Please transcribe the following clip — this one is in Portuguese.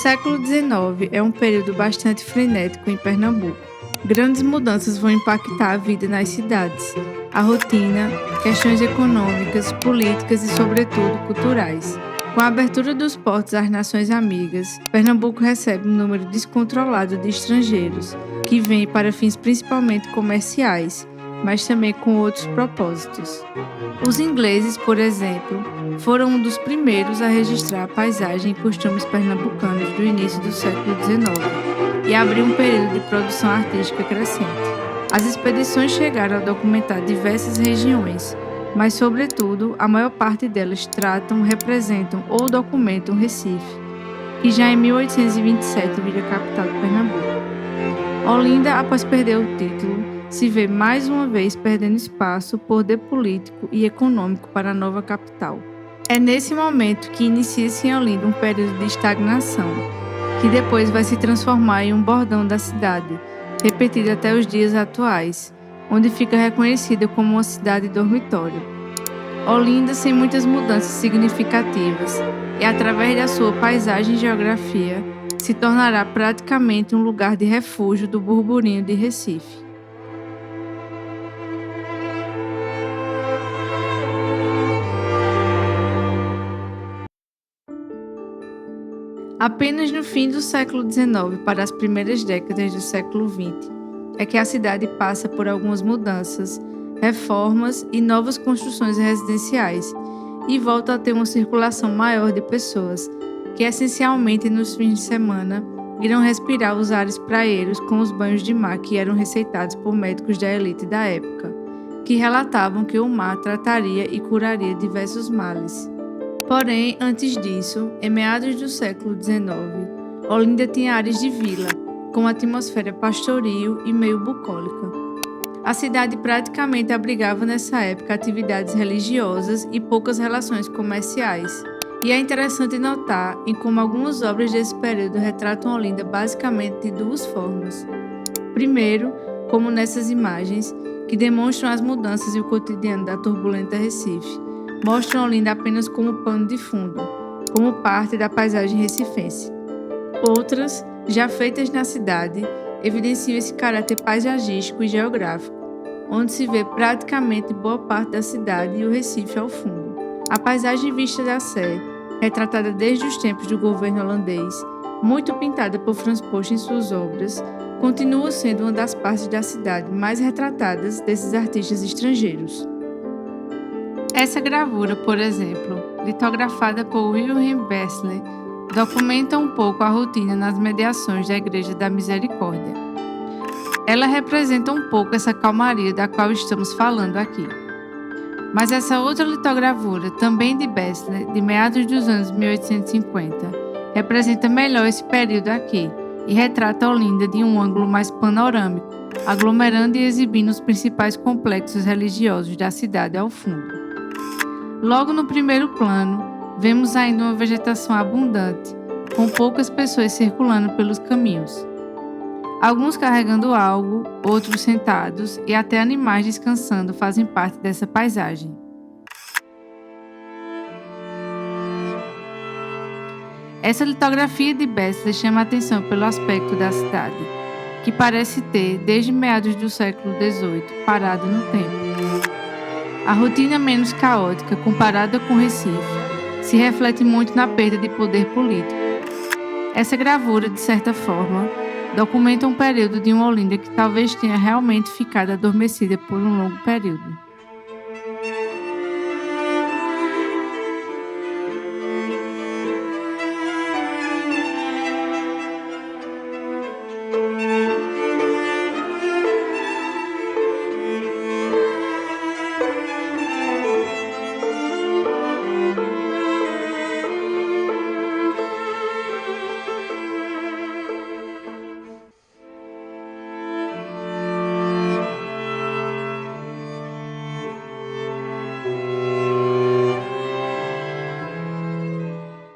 século XIX é um período bastante frenético em Pernambuco. Grandes mudanças vão impactar a vida nas cidades, a rotina, questões econômicas, políticas e, sobretudo, culturais. Com a abertura dos portos às nações amigas, Pernambuco recebe um número descontrolado de estrangeiros, que vêm para fins principalmente comerciais, mas também com outros propósitos. Os ingleses, por exemplo, foram um dos primeiros a registrar a paisagem e costumes pernambucanos do início do século XIX e abrir um período de produção artística crescente. As expedições chegaram a documentar diversas regiões, mas, sobretudo, a maior parte delas tratam, representam ou documentam Recife, que já em 1827 vira capital de Pernambuco. Olinda, após perder o título, se vê mais uma vez perdendo espaço, poder político e econômico para a nova capital. É nesse momento que inicia-se em Olinda um período de estagnação, que depois vai se transformar em um bordão da cidade, repetido até os dias atuais, onde fica reconhecida como uma cidade dormitório. Olinda, sem muitas mudanças significativas, e através da sua paisagem e geografia, se tornará praticamente um lugar de refúgio do burburinho de Recife. Apenas no fim do século XIX para as primeiras décadas do século XX é que a cidade passa por algumas mudanças, reformas e novas construções residenciais e volta a ter uma circulação maior de pessoas, que essencialmente nos fins de semana irão respirar os ares praeiros com os banhos de mar que eram receitados por médicos da elite da época, que relatavam que o mar trataria e curaria diversos males. Porém, antes disso, em meados do século XIX, Olinda tinha áreas de vila, com atmosfera pastoril e meio bucólica. A cidade praticamente abrigava nessa época atividades religiosas e poucas relações comerciais. E é interessante notar em como algumas obras desse período retratam Olinda basicamente de duas formas. Primeiro, como nessas imagens, que demonstram as mudanças e o cotidiano da turbulenta Recife, mostram Olinda apenas como pano de fundo, como parte da paisagem recifense. Outras, já feitas na cidade, evidenciam esse caráter paisagístico e geográfico, onde se vê praticamente boa parte da cidade e o Recife ao fundo. A paisagem vista da Sé, retratada desde os tempos do governo holandês, muito pintada por Frans Post em suas obras, continua sendo uma das partes da cidade mais retratadas desses artistas estrangeiros. Essa gravura, por exemplo, litografada por Wilhelm Bessler, documenta um pouco a rotina nas mediações da Igreja da Misericórdia. Ela representa um pouco essa calmaria da qual estamos falando aqui. Mas essa outra litogravura, também de Bessler, de meados dos anos 1850, representa melhor esse período aqui e retrata Olinda de um ângulo mais panorâmico, aglomerando e exibindo os principais complexos religiosos da cidade ao fundo. Logo no primeiro plano, vemos ainda uma vegetação abundante, com poucas pessoas circulando pelos caminhos. Alguns carregando algo, outros sentados e até animais descansando fazem parte dessa paisagem. Essa litografia de Bessler chama a atenção pelo aspecto da cidade, que parece ter, desde meados do século XVIII, parado no tempo. A rotina menos caótica comparada com Recife se reflete muito na perda de poder político. Essa gravura, de certa forma, documenta um período de uma Olinda que talvez tenha realmente ficado adormecida por um longo período.